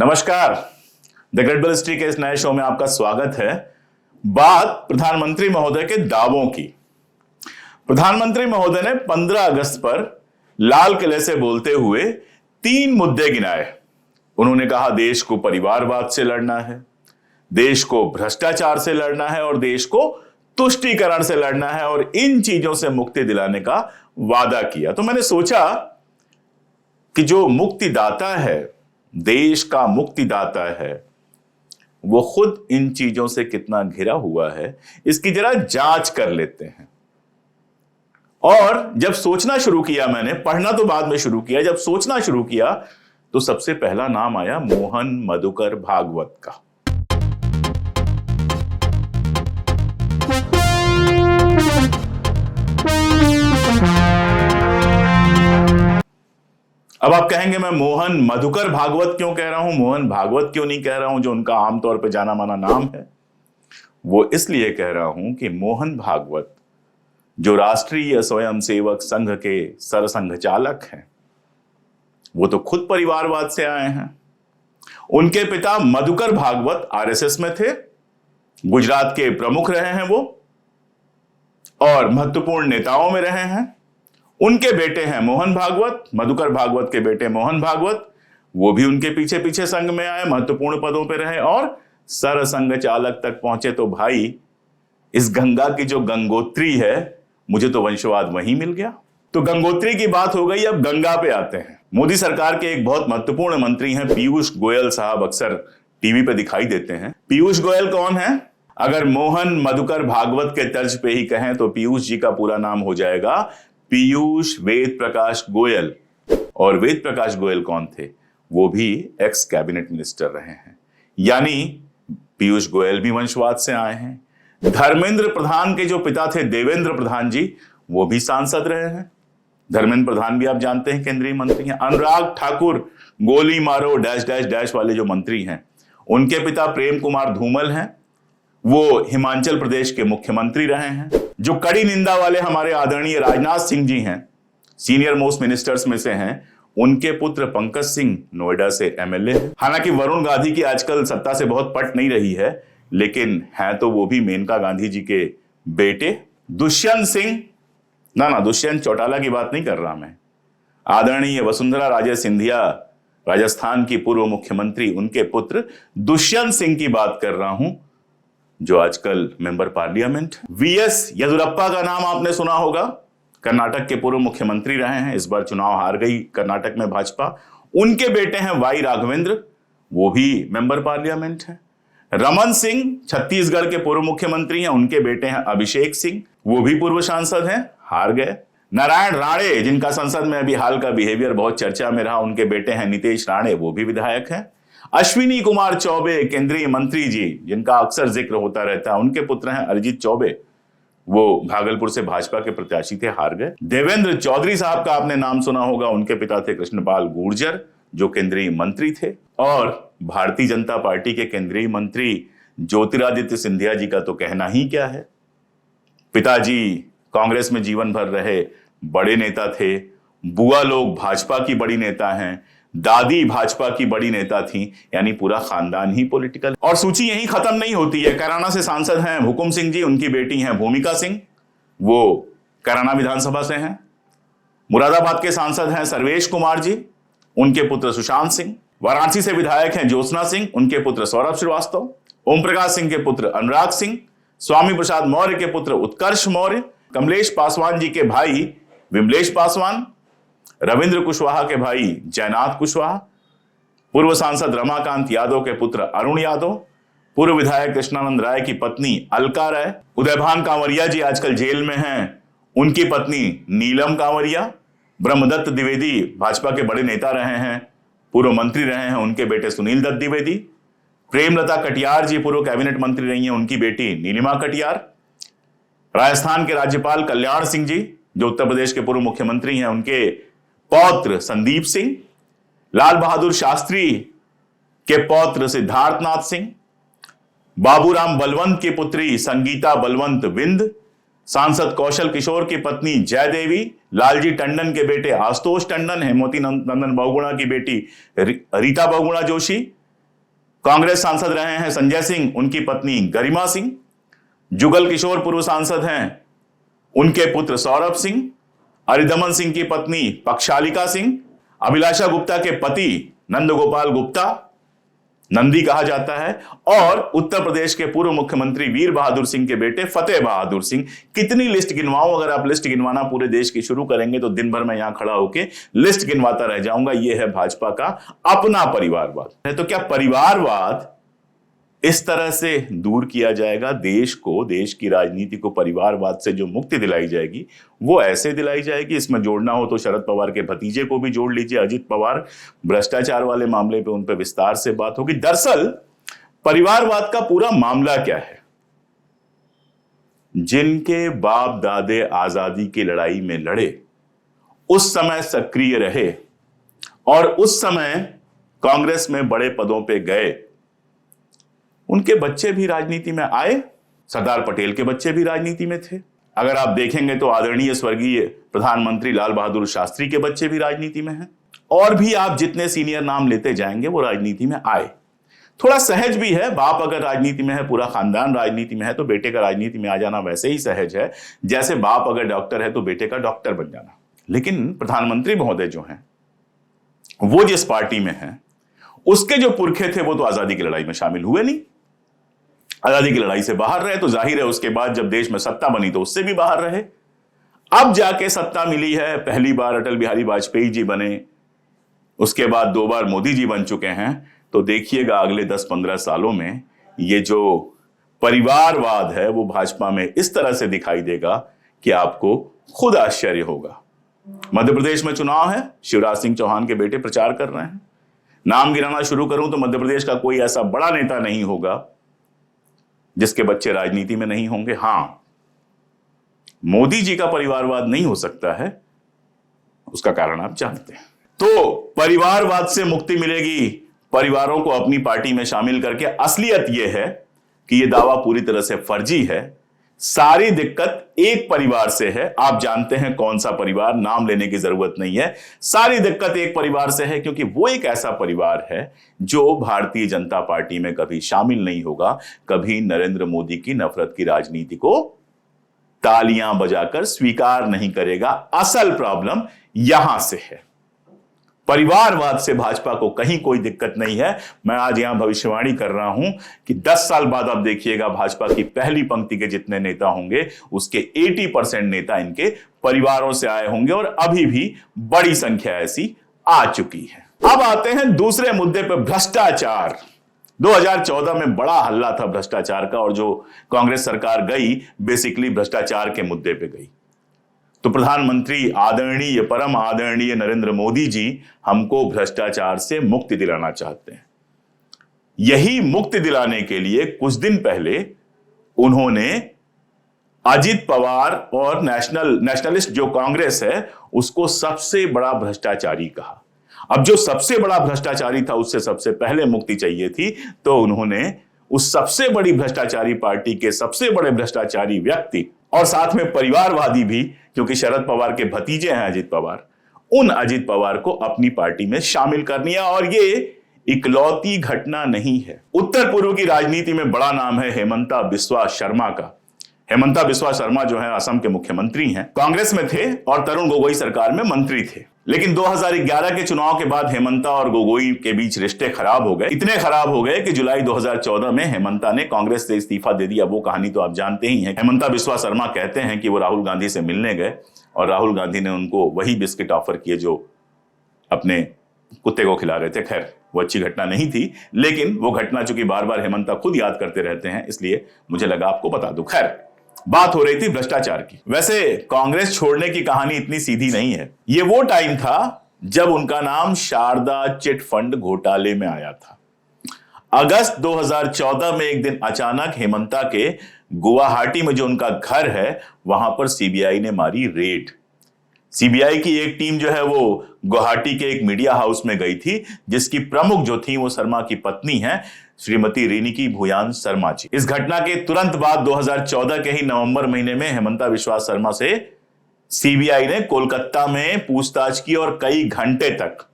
नमस्कार। The great bell history के इस नए शो में आपका स्वागत है। बात प्रधानमंत्री महोदय के दावों की। प्रधानमंत्री महोदय ने 15 अगस्त पर लाल किले से बोलते हुए 3 मुद्दे गिनाए। उन्होंने कहा देश को परिवारवाद से लड़ना है, देश को भ्रष्टाचार से लड़ना है और देश को तुष्टीकरण से लड़ना है और इन चीजों से मुक्ति दिलाने का वादा किया। तो मैंने सोचा कि जो मुक्तिदाता है, देश का मुक्तिदाता है, वो खुद इन चीजों से कितना घिरा हुआ है, इसकी जरा जांच कर लेते हैं। और जब सोचना शुरू किया, मैंने पढ़ना तो बाद में शुरू किया, जब सोचना शुरू किया तो सबसे पहला नाम आया मोहन मधुकर भागवत का। अब आप कहेंगे मैं मोहन मधुकर भागवत क्यों कह रहा हूं, मोहन भागवत क्यों नहीं कह रहा हूं, जो उनका आमतौर पर जाना माना नाम है। वो इसलिए कह रहा हूं कि मोहन भागवत जो राष्ट्रीय स्वयंसेवक संघ के सरसंघ चालक हैं, वो तो खुद परिवारवाद से आए हैं। उनके पिता मधुकर भागवत आरएसएस में थे, गुजरात के प्रमुख रहे हैं वो और महत्वपूर्ण नेताओं में रहे हैं। उनके बेटे हैं मोहन भागवत, मधुकर भागवत के बेटे मोहन भागवत, वो भी उनके पीछे पीछे संघ में आए, महत्वपूर्ण पदों पे रहे और सरसंघ चालक तक पहुंचे। तो भाई, इस गंगा की जो गंगोत्री है, मुझे तो वंशवाद वहीं मिल गया। तो गंगोत्री की बात हो गई, अब गंगा पे आते हैं। मोदी सरकार के एक बहुत महत्वपूर्ण मंत्री हैं पीयूष गोयल साहब, अक्सर टीवी पे दिखाई देते हैं। पीयूष गोयल कौन है? अगर मोहन मधुकर भागवत के तर्ज पे ही कहें तो पीयूष जी का पूरा नाम हो जाएगा पीयूष वेद प्रकाश गोयल। और वेद प्रकाश गोयल कौन थे? वो भी एक्स कैबिनेट मिनिस्टर रहे हैं, यानी पीयूष गोयल भी वंशवाद से आए हैं। धर्मेंद्र प्रधान के जो पिता थे देवेंद्र प्रधान जी, वो भी सांसद रहे हैं। धर्मेंद्र प्रधान भी आप जानते हैं केंद्रीय मंत्री हैं। अनुराग ठाकुर, गोली मारो डैश डैश डैश वाले जो मंत्री हैं, उनके पिता प्रेम कुमार धूमल हैं, वो हिमाचल प्रदेश के मुख्यमंत्री रहे हैं। जो कड़ी निंदा वाले हमारे आदरणीय राजनाथ सिंह जी हैं, सीनियर मोस्ट मिनिस्टर्स में से हैं, उनके पुत्र पंकज सिंह नोएडा से एमएलए हैं। हालांकि वरुण गांधी की आजकल सत्ता से बहुत पट नहीं रही है, लेकिन हैं तो वो भी मेनका गांधी जी के बेटे। दुष्यंत सिंह, ना दुष्यंत चौटाला की बात नहीं कर रहा मैं, आदरणीय वसुंधरा राजे सिंधिया, राजस्थान की पूर्व मुख्यमंत्री, उनके पुत्र दुष्यंत सिंह की बात कर रहा हूं, जो आजकल मेंबर पार्लियामेंट। वीएस येदियुरप्पा का नाम आपने सुना होगा, कर्नाटक के पूर्व मुख्यमंत्री रहे हैं। इस बार चुनाव हार गई कर्नाटक में भाजपा। उनके बेटे हैं वाई राघवेंद्र, वो भी मेंबर पार्लियामेंट हैं। रमन सिंह छत्तीसगढ़ के पूर्व मुख्यमंत्री हैं, उनके बेटे हैं अभिषेक सिंह, वो भी पूर्व सांसद हैं, हार गए। नारायण राणे, जिनका संसद में अभी हाल का बिहेवियर बहुत चर्चा में रहा, उनके बेटे हैं नितेश राणे, वो भी विधायक हैं। अश्विनी कुमार चौबे, केंद्रीय मंत्री जी, जिनका अक्सर जिक्र होता रहता है, उनके पुत्र हैं अरिजीत चौबे, वो भागलपुर से भाजपा के प्रत्याशी थे, हार गए। देवेंद्र चौधरी साहब का आपने नाम सुना होगा, उनके पिता थे कृष्णपाल गुर्जर, जो केंद्रीय मंत्री थे। और भारतीय जनता पार्टी के केंद्रीय मंत्री ज्योतिरादित्य सिंधिया जी का तो कहना ही क्या है। पिताजी कांग्रेस में जीवन भर रहे, बड़े नेता थे। बुआ लोग भाजपा की बड़ी नेता हैं, दादी भाजपा की बड़ी नेता थी, यानी पूरा खानदान ही पॉलिटिकल। और सूची यहीं खत्म नहीं होती है। कैराना से सांसद हैं हुकुम सिंह जी, उनकी बेटी हैं भूमिका सिंह, वो कैराना विधानसभा से हैं। मुरादाबाद के सांसद हैं सर्वेश कुमार जी, उनके पुत्र सुशांत सिंह। वाराणसी से विधायक हैं ज्योत्सना सिंह, उनके पुत्र सौरभ श्रीवास्तव। ओम प्रकाश सिंह के पुत्र अनुराग सिंह, स्वामी प्रसाद मौर्य के पुत्र उत्कर्ष मौर्य, कमलेश पासवान जी के भाई विमलेश पासवान, रविंद्र कुशवाहा के भाई जयनाथ कुशवाहा, पूर्व सांसद रमाकांत यादव के पुत्र अरुण यादव, पूर्व विधायक कृष्णानंद राय की पत्नी अलका राय, उदयभान कांवरिया जी आजकल जेल में हैं, उनकी पत्नी नीलम कांवरिया, ब्रह्मदत्त द्विवेदी भाजपा के बड़े नेता रहे हैं, पूर्व मंत्री रहे हैं, उनके बेटे सुनील दत्त द्विवेदी, प्रेमलता कटियार जी पूर्व कैबिनेट मंत्री रही हैं, उनकी बेटी नीलिमा कटियार, राजस्थान के राज्यपाल कल्याण सिंह जी, जो उत्तर प्रदेश के पूर्व मुख्यमंत्री हैं, उनके पौत्र संदीप सिंह, लाल बहादुर शास्त्री के पौत्र सिद्धार्थनाथ सिंह, बाबूराम बलवंत की पुत्री संगीता बलवंत विंद, सांसद कौशल किशोर की पत्नी जयदेवी, लालजी टंडन के बेटे आशुतोष टंडन, हेमवती नंदन बहुगुणा की बेटी रीता बहुगुणा जोशी, कांग्रेस सांसद रहे हैं संजय सिंह, उनकी पत्नी गरिमा सिंह। जुगल किशोर पूर्व सांसद हैं, उनके पुत्र सौरभ सिंह। अरिदमन सिंह की पत्नी पक्षालिका सिंह। अभिलाषा गुप्ता के पति नंदगोपाल गुप्ता, नंदी कहा जाता है। और उत्तर प्रदेश के पूर्व मुख्यमंत्री वीर बहादुर सिंह के बेटे फतेह बहादुर सिंह। कितनी लिस्ट गिनवाऊं? अगर आप लिस्ट गिनवाना पूरे देश की शुरू करेंगे तो दिन भर मैं यहां खड़ा होकर लिस्ट गिनवाता रह जाऊंगा। यह है भाजपा का अपना परिवारवाद। तो क्या परिवारवाद इस तरह से दूर किया जाएगा? देश को, देश की राजनीति को परिवारवाद से जो मुक्ति दिलाई जाएगी वो ऐसे दिलाई जाएगी। इसमें जोड़ना हो तो शरद पवार के भतीजे को भी जोड़ लीजिए, अजित पवार। भ्रष्टाचार वाले मामले पे उन पे विस्तार से बात होगी। दरअसल परिवारवाद का पूरा मामला क्या है? जिनके बाप दादे आजादी की लड़ाई में लड़े, उस समय सक्रिय रहे और उस समय कांग्रेस में बड़े पदों पे गए, उनके बच्चे भी राजनीति में आए। सरदार पटेल के बच्चे भी राजनीति में थे। अगर आप देखेंगे तो आदरणीय स्वर्गीय प्रधानमंत्री लाल बहादुर शास्त्री के बच्चे भी राजनीति में हैं। और भी आप जितने सीनियर नाम लेते जाएंगे वो राजनीति में आए। थोड़ा सहज भी है, बाप अगर राजनीति में है, पूरा खानदान राजनीति में है, तो बेटे का राजनीति में आ जाना वैसे ही सहज है जैसे बाप अगर डॉक्टर है तो बेटे का डॉक्टर बन जाना। लेकिन प्रधानमंत्री महोदय जो हैं, वो जिस पार्टी में हैं, उसके जो पुरखे थे वो तो आजादी की लड़ाई में शामिल हुए नहीं। आजादी की लड़ाई से बाहर रहे, तो जाहिर है उसके बाद जब देश में सत्ता बनी तो उससे भी बाहर रहे। अब जाके सत्ता मिली है, पहली बार अटल बिहारी वाजपेयी जी बने, उसके बाद 2 बार मोदी जी बन चुके हैं। तो देखिएगा अगले 10-15 सालों में ये जो परिवारवाद है वो भाजपा में इस तरह से दिखाई देगा कि आपको खुद आश्चर्य होगा। मध्य प्रदेश में चुनाव है, शिवराज सिंह चौहान के बेटे प्रचार कर रहे हैं। नाम गिनाना शुरू करूं तो मध्य प्रदेश का कोई ऐसा बड़ा नेता नहीं होगा जिसके बच्चे राजनीति में नहीं होंगे। हां, मोदी जी का परिवारवाद नहीं हो सकता है, उसका कारण आप जानते हैं। तो परिवारवाद से मुक्ति मिलेगी परिवारों को अपनी पार्टी में शामिल करके। असलियत यह है कि यह दावा पूरी तरह से फर्जी है। सारी दिक्कत एक परिवार से है। आप जानते हैं कौन सा परिवार, नाम लेने की जरूरत नहीं है। सारी दिक्कत एक परिवार से है, क्योंकि वो एक ऐसा परिवार है जो भारतीय जनता पार्टी में कभी शामिल नहीं होगा, कभी नरेंद्र मोदी की नफरत की राजनीति को तालियां बजाकर स्वीकार नहीं करेगा। असल प्रॉब्लम यहां से है। परिवारवाद से भाजपा को कहीं कोई दिक्कत नहीं है। मैं आज यहां भविष्यवाणी कर रहा हूं कि 10 साल बाद आप देखिएगा भाजपा की पहली पंक्ति के जितने नेता होंगे उसके 80% नेता इनके परिवारों से आए होंगे, और अभी भी बड़ी संख्या ऐसी आ चुकी है। अब आते हैं दूसरे मुद्दे पर, भ्रष्टाचार। 2014 में बड़ा हल्ला था भ्रष्टाचार का, और जो कांग्रेस सरकार गई बेसिकली भ्रष्टाचार के मुद्दे पे गई। तो प्रधानमंत्री आदरणीय, परम आदरणीय नरेंद्र मोदी जी हमको भ्रष्टाचार से मुक्ति दिलाना चाहते हैं। यही मुक्ति दिलाने के लिए कुछ दिन पहले उन्होंने अजित पवार और नेशनलिस्ट जो कांग्रेस है उसको सबसे बड़ा भ्रष्टाचारी कहा। अब जो सबसे बड़ा भ्रष्टाचारी था उससे सबसे पहले मुक्ति चाहिए थी, तो उन्होंने उस सबसे बड़ी भ्रष्टाचारी पार्टी के सबसे बड़े भ्रष्टाचारी व्यक्ति और साथ में परिवारवादी भी, क्योंकि शरद पवार के भतीजे हैं अजित पवार, उन अजित पवार को अपनी पार्टी में शामिल कर लिया। और ये इकलौती घटना नहीं है। उत्तर पूर्व की राजनीति में बड़ा नाम है हेमंता बिस्वा शर्मा का। हेमंता बिस्वा शर्मा जो है असम के मुख्यमंत्री हैं, कांग्रेस में थे और तरुण गोगोई सरकार में मंत्री थे। लेकिन 2011 के चुनाव के बाद हेमंता और गोगोई के बीच रिश्ते खराब हो गए। इतने खराब हो गए कि जुलाई 2014 में हेमंता ने कांग्रेस से इस्तीफा दे दिया। वो कहानी तो आप जानते ही हैं। हेमंता बिस्वा शर्मा कहते हैं कि वो राहुल गांधी से मिलने गए और राहुल गांधी ने उनको वही बिस्किट ऑफर किए जो अपने कुत्ते को खिला रहे थे। खैर, वो अच्छी घटना नहीं थी, लेकिन वो घटना चूंकि बार बार हेमंता खुद याद करते रहते हैं, इसलिए मुझे लगा आपको बता दूं। खैर, बात हो रही थी भ्रष्टाचार की। वैसे कांग्रेस छोड़ने की कहानी इतनी सीधी नहीं है। ये वो टाइम था जब उनका नाम शारदा चिट फंड घोटाले में आया था। अगस्त 2014 में एक दिन अचानक हेमंता के गुवाहाटी में जो उनका घर है वहां पर सीबीआई ने मारी रेड। सीबीआई की एक टीम जो है वो गुवाहाटी के एक मीडिया हाउस में गई थी, जिसकी प्रमुख जो थी वो शर्मा की पत्नी है, श्रीमती रिनिकी भूयान शर्मा जी। इस घटना के तुरंत बाद 2014 के ही नवंबर महीने में हेमंता बिस्वा शर्मा से सीबीआई ने कोलकाता में पूछताछ की और कई घंटे तक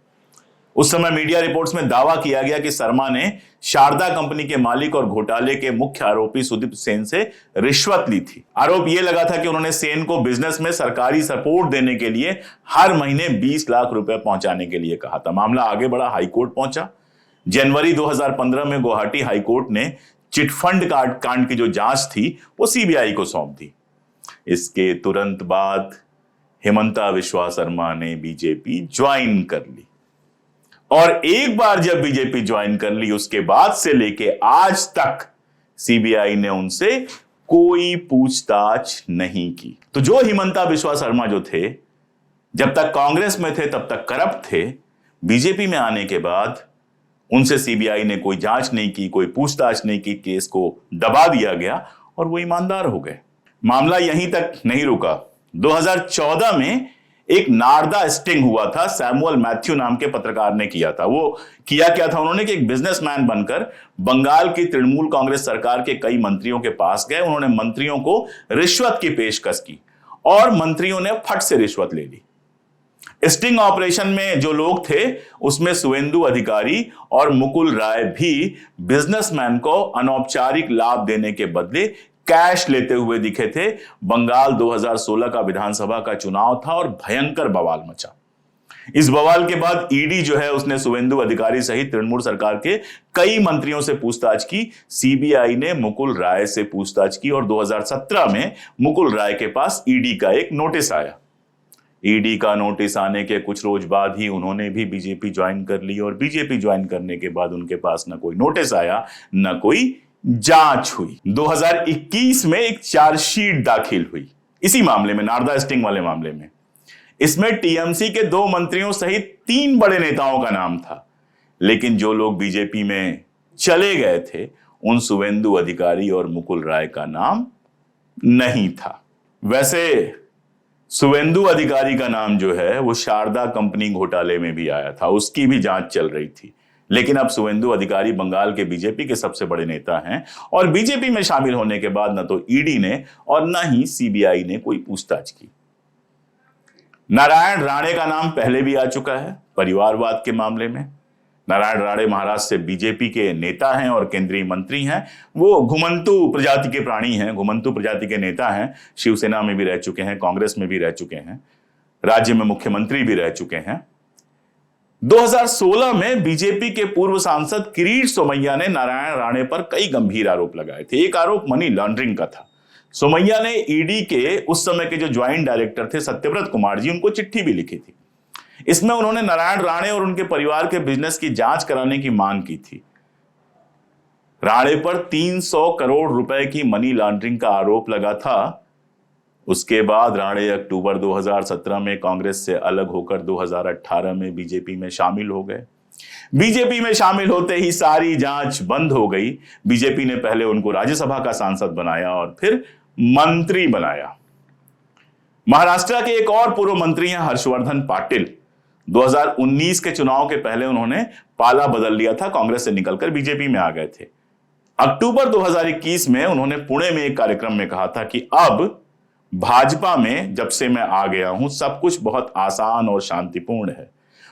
उस समय मीडिया रिपोर्ट्स में दावा किया गया कि शर्मा ने शारदा कंपनी के मालिक और घोटाले के मुख्य आरोपी सुदीप सेन से रिश्वत ली थी। आरोप यह लगा था कि उन्होंने सेन को बिजनेस में सरकारी सपोर्ट देने के लिए हर महीने 20 लाख रुपए पहुंचाने के लिए कहा था। मामला आगे बढ़ा, हाईकोर्ट पहुंचा। जनवरी 2015 में गुवाहाटी हाईकोर्ट ने चिटफंड कांड की जो जांच थी वो सीबीआई को सौंप दी। इसके तुरंत बाद हिमंता बिस्वा शर्मा ने बीजेपी ज्वाइन कर ली और एक बार जब बीजेपी ज्वाइन कर ली उसके बाद से लेके आज तक सीबीआई ने उनसे कोई पूछताछ नहीं की। तो जो हिमंता बिस्वा शर्मा जो थे, जब तक कांग्रेस में थे तब तक करप्ट थे, बीजेपी में आने के बाद उनसे सीबीआई ने कोई जांच नहीं की, कोई पूछताछ नहीं की, केस को दबा दिया गया और वो ईमानदार हो गए। मामला यहीं तक नहीं रुका। 2014 में एक नारदा स्टिंग हुआ था, सैमुअल मैथ्यू नाम के पत्रकार ने किया था। वो किया क्या था उन्होंने कि एक बिजनेसमैन बनकर बंगाल की तृणमूल कांग्रेस सरकार के कई मंत्रियों के पास गए। उन्होंने मंत्रियों को रिश्वत की पेशकश की और मंत्रियों ने फट से रिश्वत ले ली। स्टिंग ऑपरेशन में जो लोग थे उसमें शुवेंदु अधिकारी और मुकुल राय भी बिजनेसमैन को अनौपचारिक लाभ देने के बदले कैश लेते हुए दिखे थे। बंगाल 2016 का विधानसभा का चुनाव था और भयंकर बवाल मचा। इस बवाल के बाद ईडी जो है उसने शुवेंदु अधिकारी सहित तृणमूल सरकार के कई मंत्रियों से पूछताछ की। सीबीआई ने मुकुल राय से पूछताछ की और 2017 में मुकुल राय के पास ईडी का एक नोटिस आया। ईडी का नोटिस आने के कुछ रोज बाद ही उन्होंने भी बीजेपी ज्वाइन कर ली और बीजेपी ज्वाइन करने के बाद उनके पास न कोई नोटिस आया न कोई जांच हुई। 2021 में एक चार्जशीट दाखिल हुई इसी मामले में, नारदा स्टिंग वाले मामले में। इसमें टीएमसी के 2 मंत्रियों सहित 3 बड़े नेताओं का नाम था, लेकिन जो लोग बीजेपी में चले गए थे उन शुवेंदु अधिकारी और मुकुल राय का नाम नहीं था। वैसे शुवेंदु अधिकारी का नाम जो है वो शारदा कंपनी घोटाले में भी आया था, उसकी भी जांच चल रही थी। लेकिन अब शुवेंदु अधिकारी बंगाल के बीजेपी के सबसे बड़े नेता हैं और बीजेपी में शामिल होने के बाद न तो ईडी ने और न ही सीबीआई ने कोई पूछताछ की। नारायण राणे का नाम पहले भी आ चुका है परिवारवाद के मामले में। नारायण राणे महाराष्ट्र से बीजेपी के नेता हैं और केंद्रीय मंत्री हैं। वो घुमंतु प्रजाति के प्राणी हैं, घुमंतु प्रजाति के नेता हैं। शिवसेना में भी रह चुके हैं, कांग्रेस में भी रह चुके हैं, राज्य में मुख्यमंत्री भी रह चुके हैं। 2016 में बीजेपी के पूर्व सांसद किरीट सोमैया ने नारायण राणे पर कई गंभीर आरोप लगाए थे। एक आरोप मनी लॉन्ड्रिंग का था। सोमैया ने ईडी के उस समय के जो ज्वाइंट डायरेक्टर थे सत्यव्रत कुमार जी, उनको चिट्ठी भी लिखी थी। इसमें उन्होंने नारायण राणे और उनके परिवार के बिजनेस की जांच कराने की मांग की थी। राणे पर 300 करोड़ रुपए की मनी लॉन्ड्रिंग का आरोप लगा था। उसके बाद राणे अक्टूबर 2017 में कांग्रेस से अलग होकर 2018 में बीजेपी में शामिल हो गए। बीजेपी में शामिल होते ही सारी जांच बंद हो गई। बीजेपी ने पहले उनको राज्यसभा का सांसद बनाया और फिर मंत्री बनाया। महाराष्ट्र के एक और पूर्व मंत्री हैं हर्षवर्धन पाटिल। 2019 के चुनाव के पहले उन्होंने पाला बदल लिया था, कांग्रेस से निकलकर बीजेपी में आ गए थे। अक्टूबर 2021 में उन्होंने पुणे में एक कार्यक्रम में कहा था कि अब भाजपा में जब से मैं आ गया हूं सब कुछ बहुत आसान और शांतिपूर्ण है।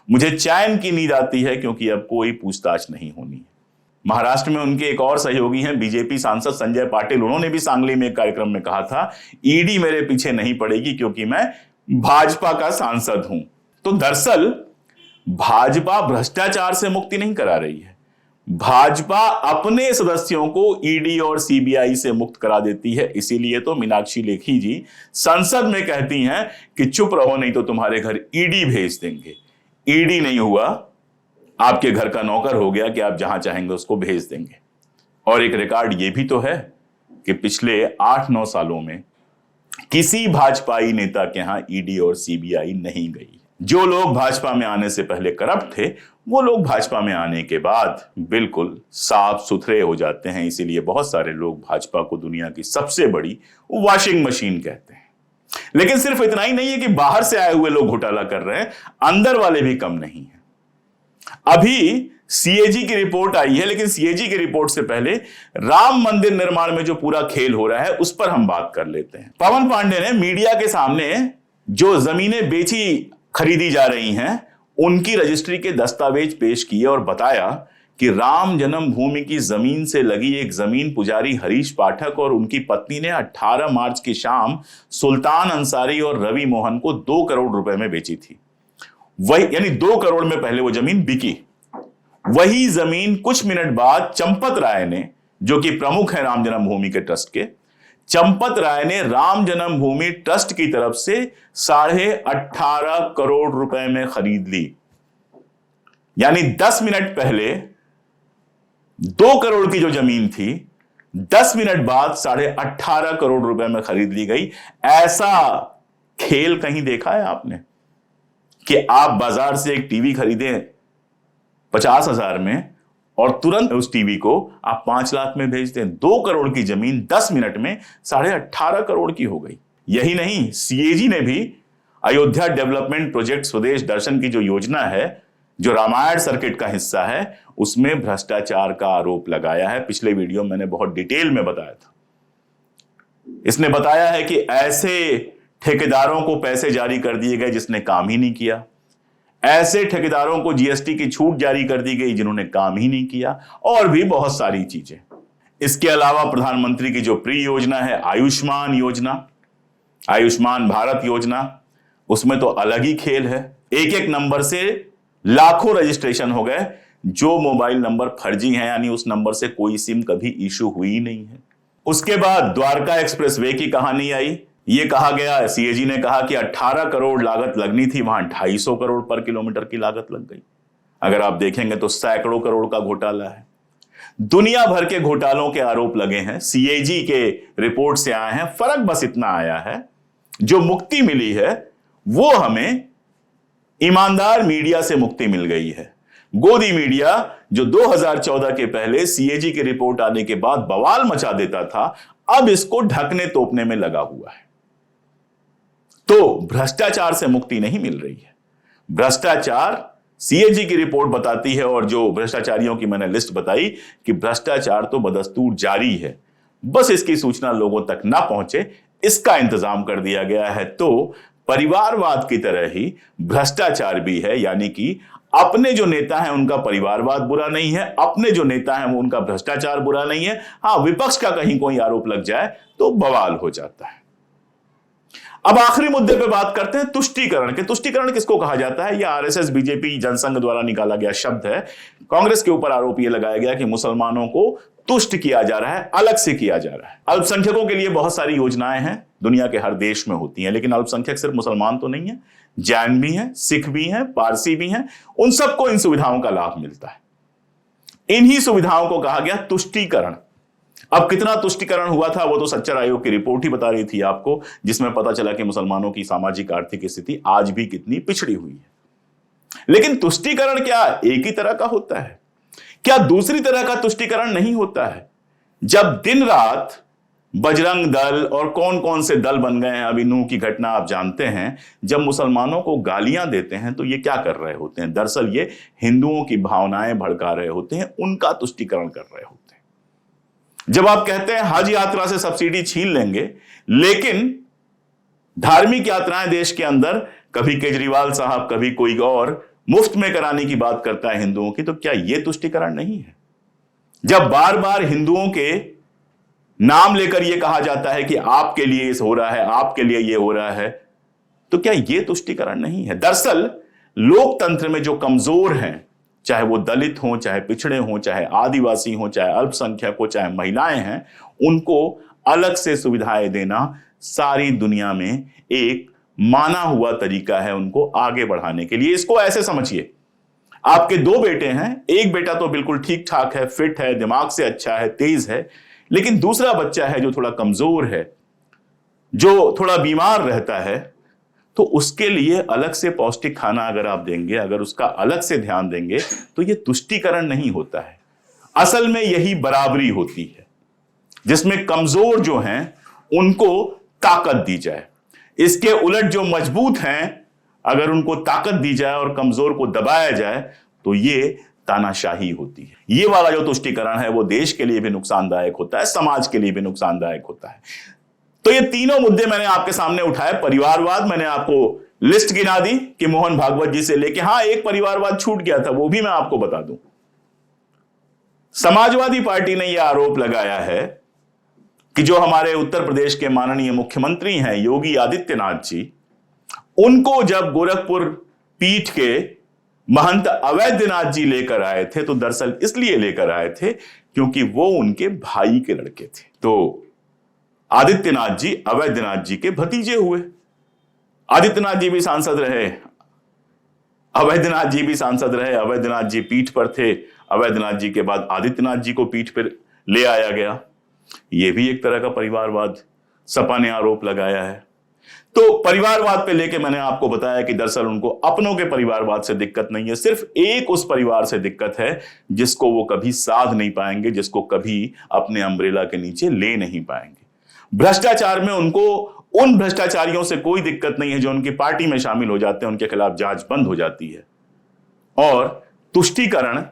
मुझे चैन की नींद आती है क्योंकि अब कोई पूछताछ नहीं होनी है। महाराष्ट्र में उनके एक और सहयोगी हैं बीजेपी सांसद संजय पाटिल। उन्होंने भी सांगली में एक कार्यक्रम में कहा था, ईडी मेरे पीछे नहीं पड़ेगी क्योंकि मैं भाजपा का सांसद हूं। तो दरअसल भाजपा भ्रष्टाचार से मुक्ति नहीं करा रही है, भाजपा अपने सदस्यों को ईडी और सीबीआई से मुक्त करा देती है। इसीलिए तो मीनाक्षी लेखी जी संसद में कहती हैं कि चुप रहो नहीं तो तुम्हारे घर ईडी भेज देंगे। ईडी नहीं हुआ, आपके घर का नौकर हो गया कि आप जहां चाहेंगे उसको भेज देंगे। और एक रिकॉर्ड ये भी तो है कि पिछले 8-9 सालों में किसी भाजपाई नेता के यहां ईडी और सीबीआई नहीं गई। जो लोग भाजपा में आने से पहले करप्ट थे वो लोग भाजपा में आने के बाद बिल्कुल साफ सुथरे हो जाते हैं। इसीलिए बहुत सारे लोग भाजपा को दुनिया की सबसे बड़ी वॉशिंग मशीन कहते हैं। लेकिन सिर्फ इतना ही नहीं है कि बाहर से आए हुए लोग घोटाला कर रहे हैं, अंदर वाले भी कम नहीं है। अभी सीएजी की रिपोर्ट आई है, लेकिन सीएजी की रिपोर्ट से पहले राम मंदिर निर्माण में जो पूरा खेल हो रहा है उस पर हम बात कर लेते हैं। पवन पांडे ने मीडिया के सामने जो जमीनें बेची खरीदी जा रही हैं उनकी रजिस्ट्री के दस्तावेज पेश किए और बताया कि राम जन्मभूमि की जमीन से लगी एक जमीन पुजारी हरीश पाठक और उनकी पत्नी ने 18 मार्च की शाम सुल्तान अंसारी और रवि मोहन को 2 करोड़ रुपए में बेची थी। वही यानी 2 करोड़ में पहले वो जमीन बिकी। वही जमीन कुछ मिनट बाद चंपत राय ने, जो कि प्रमुख है राम जन्मभूमि के ट्रस्ट के, चंपत राय ने राम जन्मभूमि ट्रस्ट की तरफ से 18.5 करोड़ रुपए में खरीद ली। यानी 10 मिनट पहले 2 करोड़ की जो जमीन थी 10 मिनट बाद 18.5 करोड़ रुपए में खरीद ली गई। ऐसा खेल कहीं देखा है आपने कि आप बाजार से एक टीवी खरीदें 50,000 में और तुरंत उस टीवी को आप 5 लाख में भेज दें? 2 करोड़ की जमीन 10 मिनट में 18.5 करोड़ की हो गई। यही नहीं, सीएजी ने भी अयोध्या डेवलपमेंट प्रोजेक्ट स्वदेश दर्शन की जो योजना है, जो रामायण सर्किट का हिस्सा है, उसमें भ्रष्टाचार का आरोप लगाया है। पिछले वीडियो में मैंने बहुत डिटेल में बताया था। इसने बताया है कि ऐसे ठेकेदारों को पैसे जारी कर दिए गए जिसने काम ही नहीं किया, ऐसे ठेकेदारों को जीएसटी की छूट जारी कर दी गई जिन्होंने काम ही नहीं किया, और भी बहुत सारी चीजें। इसके अलावा प्रधानमंत्री की जो प्री योजना है आयुष्मान योजना, आयुष्मान भारत योजना, उसमें तो अलग ही खेल है। एक एक नंबर से लाखों रजिस्ट्रेशन हो गए। जो मोबाइल नंबर फर्जी हैं, यानी उस नंबर से कोई सिम कभी इशू हुई नहीं है। उसके बाद द्वारका एक्सप्रेसवे की कहानी आई। ये कहा गया, सीएजी ने कहा कि 18 करोड़ लागत लगनी थी, वहां 250 करोड़ पर किलोमीटर की लागत लग गई। अगर आप देखेंगे तो सैकड़ों करोड़ का घोटाला है। दुनिया भर के घोटालों के आरोप लगे हैं, सीएजी के रिपोर्ट से आए हैं। फर्क बस इतना आया है, जो मुक्ति मिली है वो हमें ईमानदार मीडिया से मुक्ति मिल गई है। गोदी मीडिया जो 2014 के पहले सीएजी की रिपोर्ट आने के बाद बवाल मचा देता था, अब इसको ढकने तोपने में लगा हुआ है। तो भ्रष्टाचार से मुक्ति नहीं मिल रही है। भ्रष्टाचार सीएजी की रिपोर्ट बताती है, और जो भ्रष्टाचारियों की मैंने लिस्ट बताई कि भ्रष्टाचार तो बदस्तूर जारी है, बस इसकी सूचना लोगों तक ना पहुंचे इसका इंतजाम कर दिया गया है। तो परिवारवाद की तरह ही भ्रष्टाचार भी है, यानी कि अपने जो नेता हैं उनका परिवारवाद बुरा नहीं है, अपने जो नेता हैं वो उनका भ्रष्टाचार बुरा नहीं है। हाँ, विपक्ष का कहीं कोई आरोप लग जाए तो बवाल हो जाता है। अब आखिरी मुद्दे पे बात करते हैं तुष्टीकरण के। तुष्टीकरण किसको कहा जाता है? यह आरएसएस बीजेपी जनसंघ द्वारा निकाला गया शब्द है। कांग्रेस के ऊपर आरोप यह लगाया गया कि मुसलमानों को तुष्ट किया जा रहा है, अलग से किया जा रहा है। अल्पसंख्यकों के लिए बहुत सारी योजनाएं हैं, दुनिया के हर देश में होती हैं, लेकिन अल्पसंख्यक सिर्फ मुसलमान तो नहीं है, जैन भी हैं, सिख भी हैं, पारसी भी हैं, उन सबको इन सुविधाओं का लाभ मिलता है। इन्हीं सुविधाओं को कहा गया तुष्टीकरण। अब कितना तुष्टीकरण हुआ था वो तो सच्चर आयोग की रिपोर्ट ही बता रही थी आपको, जिसमें पता चला कि मुसलमानों की सामाजिक आर्थिक स्थिति आज भी कितनी पिछड़ी हुई है। लेकिन तुष्टीकरण क्या एक ही तरह का होता है? क्या दूसरी तरह का तुष्टीकरण नहीं होता है? जब दिन रात बजरंग दल और कौन कौन से दल बन गए हैं, अभी नूह की घटना आप जानते हैं, जब मुसलमानों को गालियां देते हैं तो ये क्या कर रहे होते हैं? दरअसल ये हिंदुओं की भावनाएं भड़का रहे होते हैं, उनका तुष्टीकरण कर रहे होते हैं। जब आप कहते हैं हज यात्रा से सब्सिडी छीन लेंगे, लेकिन धार्मिक यात्राएं देश के अंदर कभी केजरीवाल साहब कभी कोई और मुफ्त में कराने की बात करता है हिंदुओं की, तो क्या यह तुष्टीकरण नहीं है? जब बार बार हिंदुओं के नाम लेकर यह कहा जाता है कि आपके लिए इस हो रहा है, आपके लिए यह हो रहा है, तो क्या यह तुष्टीकरण नहीं है? दरअसल लोकतंत्र में जो कमजोर हैं, चाहे वो दलित हों, चाहे पिछड़े हों, चाहे आदिवासी हों, चाहे अल्पसंख्यक हो, चाहे महिलाएं हैं, उनको अलग से सुविधाएं देना सारी दुनिया में एक माना हुआ तरीका है उनको आगे बढ़ाने के लिए। इसको ऐसे समझिए, आपके 2 बेटे हैं, एक बेटा तो बिल्कुल ठीक ठाक है, फिट है, दिमाग से अच्छा है, तेज है, लेकिन दूसरा बच्चा है जो थोड़ा कमजोर है, जो थोड़ा बीमार रहता है, तो उसके लिए अलग से पौष्टिक खाना अगर आप देंगे, अगर उसका अलग से ध्यान देंगे, तो यह तुष्टीकरण नहीं होता है। असल में यही बराबरी होती है, जिसमें कमजोर जो हैं उनको ताकत दी जाए। इसके उलट जो मजबूत हैं, अगर उनको ताकत दी जाए और कमजोर को दबाया जाए, तो ये तानाशाही होती है। ये वाला जो तुष्टीकरण है वो देश के लिए भी नुकसानदायक होता है, समाज के लिए भी नुकसानदायक होता है। तो ये तीनों मुद्दे मैंने आपके सामने उठाए। परिवारवाद मैंने आपको लिस्ट गिना दी कि मोहन भागवत जी से लेके, हां एक परिवारवाद छूट गया था, वो भी मैं आपको बता दूं। समाजवादी पार्टी ने यह आरोप लगाया है कि जो हमारे उत्तर प्रदेश के माननीय मुख्यमंत्री हैं योगी आदित्यनाथ जी, उनको जब गोरखपुर पीठ के महंत अवैधनाथ जी लेकर आए थे, तो दरअसल इसलिए लेकर आए थे क्योंकि वो उनके भाई के लड़के थे। तो आदित्यनाथ जी अवैधनाथ जी के भतीजे हुए। आदित्यनाथ जी भी सांसद रहे, अवैधनाथ जी भी सांसद रहे, अवैधनाथ जी पीठ पर थे, अवैधनाथ जी के बाद आदित्यनाथ जी को पीठ पर ले आया गया। यह भी एक तरह का परिवारवाद सपा ने आरोप लगाया है। तो परिवारवाद पे लेके मैंने आपको बताया कि दरअसल उनको अपनों के परिवारवाद से दिक्कत नहीं है, सिर्फ एक उस परिवार से दिक्कत है जिसको वो कभी साध नहीं पाएंगे, जिसको कभी अपने अम्ब्रेला के नीचे ले नहीं पाएंगे। भ्रष्टाचार में उनको उन भ्रष्टाचारियों से कोई दिक्कत नहीं है जो उनकी पार्टी में शामिल हो जाते हैं, उनके खिलाफ जांच बंद हो जाती है। और तुष्टीकरण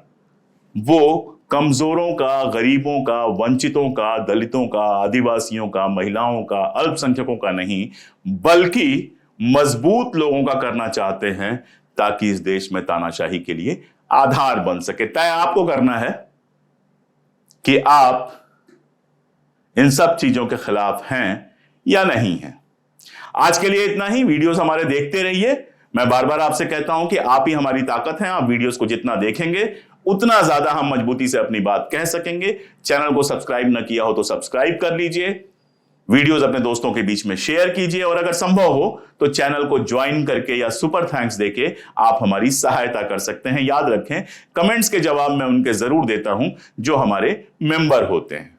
वो कमजोरों का, गरीबों का, वंचितों का, दलितों का, आदिवासियों का, महिलाओं का, अल्पसंख्यकों का नहीं, बल्कि मजबूत लोगों का करना चाहते हैं ताकि इस देश में तानाशाही के लिए आधार बन सके। तय आपको करना है कि आप इन सब चीजों के खिलाफ हैं या नहीं हैं। आज के लिए इतना ही। वीडियोस हमारे देखते रहिए। मैं बार बार आपसे कहता हूं कि आप ही हमारी ताकत हैं। आप वीडियोस को जितना देखेंगे उतना ज्यादा हम मजबूती से अपनी बात कह सकेंगे। चैनल को सब्सक्राइब ना किया हो तो सब्सक्राइब कर लीजिए, वीडियोस अपने दोस्तों के बीच में शेयर कीजिए, और अगर संभव हो तो चैनल को ज्वाइन करके या सुपर थैंक्स देके आप हमारी सहायता कर सकते हैं। याद रखें, कमेंट्स के जवाब मैं उनके जरूर देता हूं जो हमारे मेंबर होते हैं।